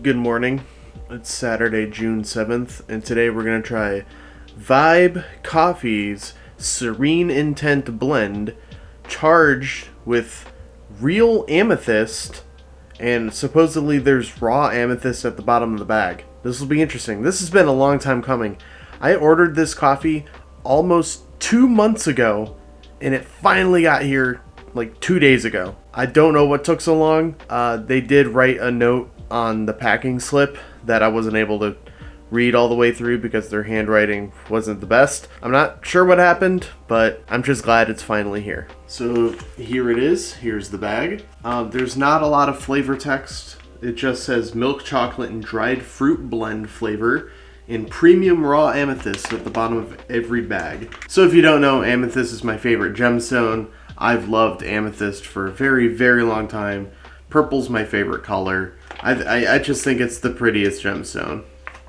Good morning. It's Saturday, June 7th, and today we're going to try Vybe Coffee's Serene Intent Blend, charged with real amethyst, and supposedly there's raw amethyst at the bottom of the bag. This will be interesting. This has been a long time coming. I ordered this coffee almost 2 months ago, and it finally got here like 2 days ago. I don't know what took so long. They did write a note on the packing slip that I wasn't able to read all the way through because their handwriting wasn't the best. I'm not sure what happened, but I'm just glad it's finally here. So here it is. Here's the bag. There's not a lot of flavor text. It just says milk chocolate and dried fruit blend flavor in premium raw amethyst at the bottom of every bag. So if you don't know, amethyst is my favorite gemstone. I've loved amethyst for a very, very long time. Purple's my favorite color. I just think it's the prettiest gemstone.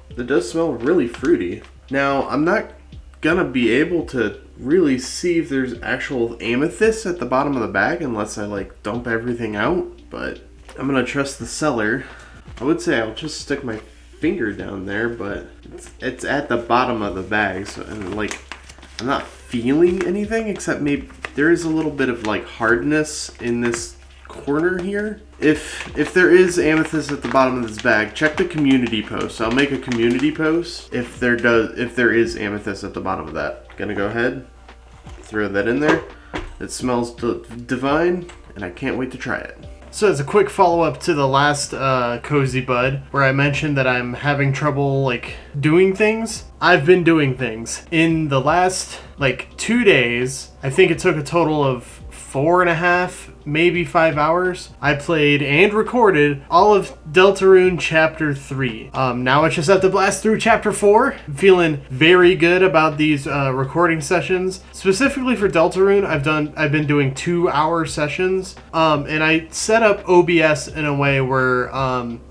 It does smell really fruity. Now, I'm not gonna be able to really see if there's actual amethyst at the bottom of the bag unless I like dump everything out, but I'm gonna trust the seller. I would say I'll just stick my finger down there, but it's at the bottom of the bag, so and like I'm not feeling anything except maybe there is a little bit of like hardness in this corner here. If there is amethyst at the bottom of this bag, check the community post. I'll make a community post if there is amethyst at the bottom of that. Gonna go ahead, throw that in there. It smells divine, and I can't wait to try it. So as a quick follow-up to the last Cozy Bud, where I mentioned that I'm having trouble like doing things, I've been doing things. In the last like 2 days, I think it took a total of 4.5, maybe 5 hours. I played and recorded all of Deltarune Chapter 3. Now I just have to blast through Chapter 4. I'm feeling very good about these recording sessions. Specifically for Deltarune, I've been doing 2-hour sessions. And I set up OBS in a way where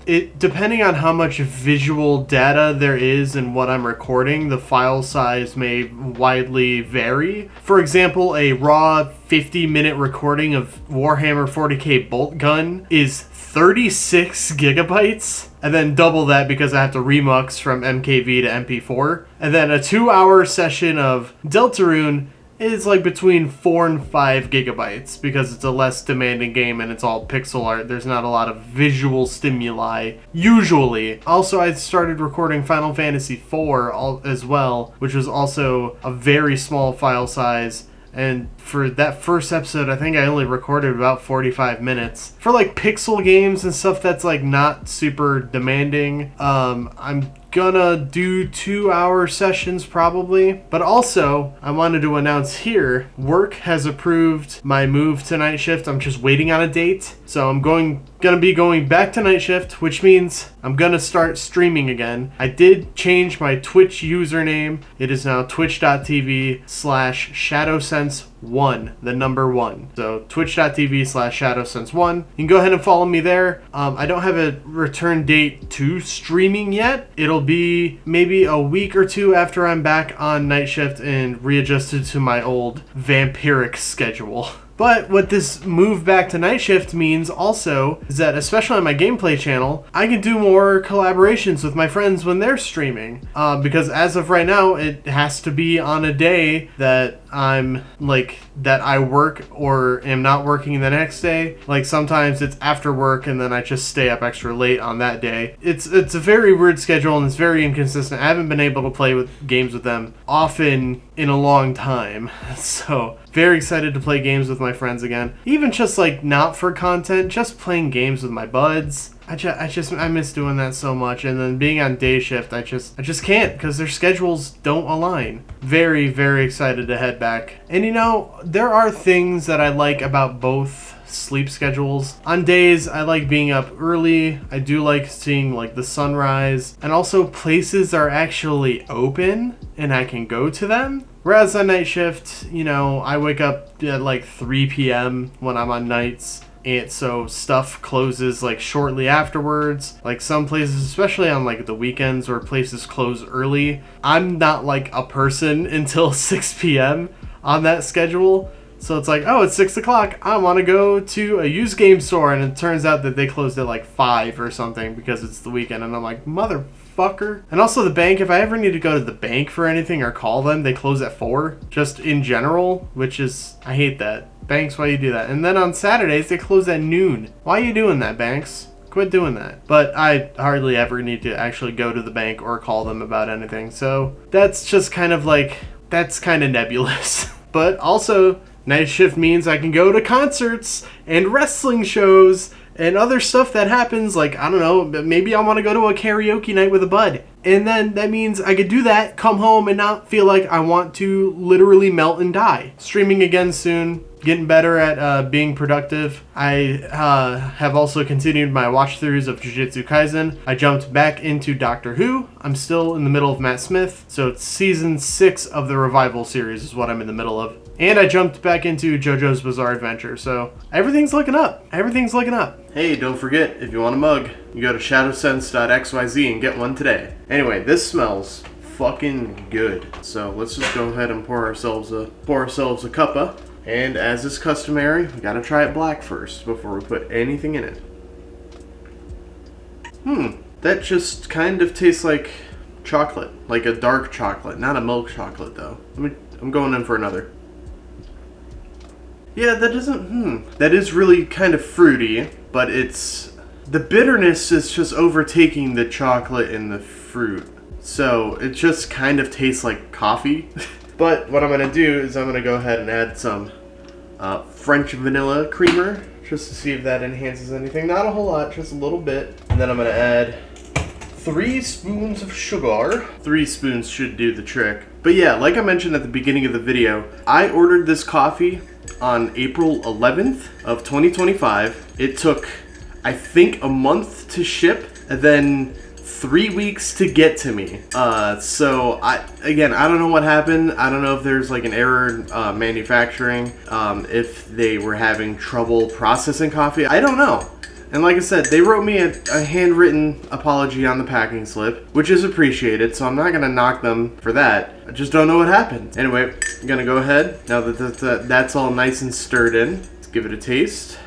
it depending on how much visual data there is in what I'm recording, the file size may widely vary. For example, a raw 50-minute recording of Warhammer 40k Bolt Gun is 36 gigabytes, and then double that because I have to remux from MKV to MP4. And then a 2-hour session of Deltarune is like between 4 and 5 gigabytes because it's a less demanding game and it's all pixel art. There's not a lot of visual stimuli, usually. Also, I started recording Final Fantasy IV as well, which was also a very small file size. And for that first episode, I think I only recorded about 45 minutes. For like pixel games and stuff that's like not super demanding, I'm gonna do 2-hour sessions probably. But also, I wanted to announce here, work has approved my move to night shift. I'm just waiting on a date. So I'm gonna be going back to night shift, which means I'm gonna start streaming again. I did change my Twitch username. It is now twitch.tv/Shadowsense1, the number 1. So twitch.tv/Shadowsense1. You can go ahead and follow me there. I don't have a return date to streaming yet. It'll be maybe a week or two after I'm back on night shift and readjusted to my old vampiric schedule. But what this move back to night shift means also is that, especially on my gameplay channel, I can do more collaborations with my friends when they're streaming. Because as of right now, it has to be on a day that that I work or am not working the next day. Like sometimes it's after work and then I just stay up extra late on that day. It's a very weird schedule and it's very inconsistent. I haven't been able to play games with them often in a long time. So very excited to play games with my friends again. Even just like not for content, just playing games with my buds. I miss doing that so much, and then being on day shift, I just can't because their schedules don't align. Very, very excited to head back. And you know, there are things that I like about both sleep schedules. On days, I like being up early. I do like seeing like the sunrise, and also places are actually open and I can go to them. Whereas on night shift, you know, I wake up at like 3 p.m. when I'm on nights. And so stuff closes like shortly afterwards. Like some places, especially on like the weekends where places close early, I'm not like a person until 6 p.m. on that schedule. So it's like, oh, it's 6 o'clock. I want to go to a used game store. And it turns out that they closed at like 5 or something because it's the weekend. And I'm like, motherfucker. And also the bank, if I ever need to go to the bank for anything or call them, they close at 4. Just in general, which is, I hate that. Banks, why you do that? And then on Saturdays, they close at noon. Why are you doing that, banks? Quit doing that. But I hardly ever need to actually go to the bank or call them about anything. So that's just kind of like, that's kind of nebulous. But also, night shift means I can go to concerts and wrestling shows and other stuff that happens. Like, I don't know, maybe I want to go to a karaoke night with a bud. And then that means I could do that, come home, and not feel like I want to literally melt and die. Streaming again soon. Getting better at being productive. I have also continued my watch throughs of Jujutsu Kaisen. I jumped back into Doctor Who. I'm still in the middle of Matt Smith. So it's season 6 of the Revival series is what I'm in the middle of. And I jumped back into JoJo's Bizarre Adventure. So everything's looking up. Everything's looking up. Hey, don't forget, if you want a mug, you go to shadowsense.xyz and get one today. Anyway, this smells fucking good. So let's just go ahead and pour ourselves a cuppa. And as is customary, we gotta try it black first before we put anything in it. That just kind of tastes like chocolate, like a dark chocolate, not a milk chocolate though. I'm going in for another. Yeah, that doesn't, that is really kind of fruity, but the bitterness is just overtaking the chocolate and the fruit. So it just kind of tastes like coffee. But what I'm going to do is I'm going to go ahead and add some French vanilla creamer just to see if that enhances anything. Not a whole lot, just a little bit. And then I'm going to add 3 spoons of sugar. 3 spoons should do the trick. But yeah, like I mentioned at the beginning of the video, I ordered this coffee on April 11th of 2025. It took, I think, a month to ship and then 3 weeks to get to me. So I don't know what happened. I don't know if there's like an error in manufacturing, if they were having trouble processing coffee. I don't know. And like I said, they wrote me a handwritten apology on the packing slip, which is appreciated, so I'm not gonna knock them for that. I just don't know what happened. Anyway, I'm gonna go ahead, now that that's all nice and stirred in, let's give it a taste.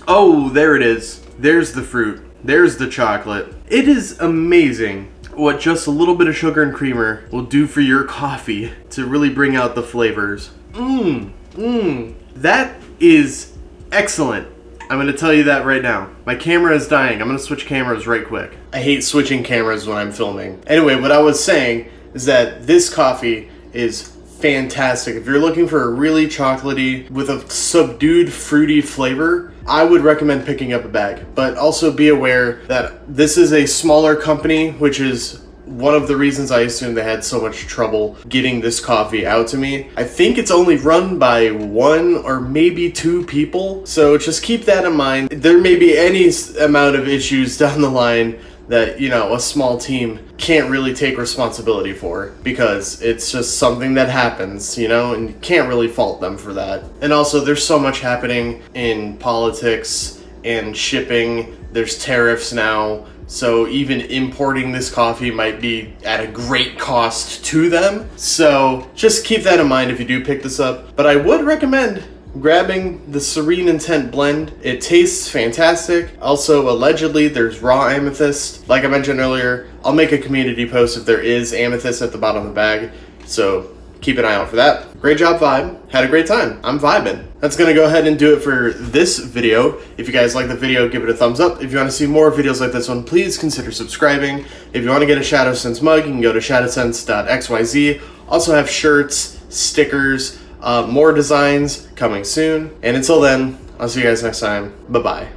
Oh, there it is. There's the fruit. There's the chocolate. It is amazing what just a little bit of sugar and creamer will do for your coffee to really bring out the flavors. That is excellent. I'm going to tell you that right now. My camera is dying. I'm going to switch cameras right quick. I hate switching cameras when I'm filming. Anyway, what I was saying is that this coffee is fantastic. If you're looking for a really chocolatey with a subdued fruity flavor, I would recommend picking up a bag. But also be aware that this is a smaller company, which is one of the reasons I assume they had so much trouble getting this coffee out to me. I think it's only run by 1 or maybe 2 people, so just keep that in mind. There may be any amount of issues down the line that, you know, a small team can't really take responsibility for, because it's just something that happens, you know, and you can't really fault them for that. And also, there's so much happening in politics and shipping. There's tariffs now, so even importing this coffee might be at a great cost to them. So just keep that in mind if you do pick this up. But I would recommend grabbing the Serene Intent blend. It tastes fantastic. Also, allegedly, there's raw amethyst. Like I mentioned earlier, I'll make a community post if there is amethyst at the bottom of the bag. So keep an eye out for that. Great job, Vybe. Had a great time. I'm vibing. That's gonna go ahead and do it for this video. If you guys like the video, give it a thumbs up. If you want to see more videos like this one, please consider subscribing. If you want to get a Shadowsense mug, you can go to shadowsense.xyz. Also have shirts, stickers, more designs coming soon. And until then, I'll see you guys next time. Bye-bye.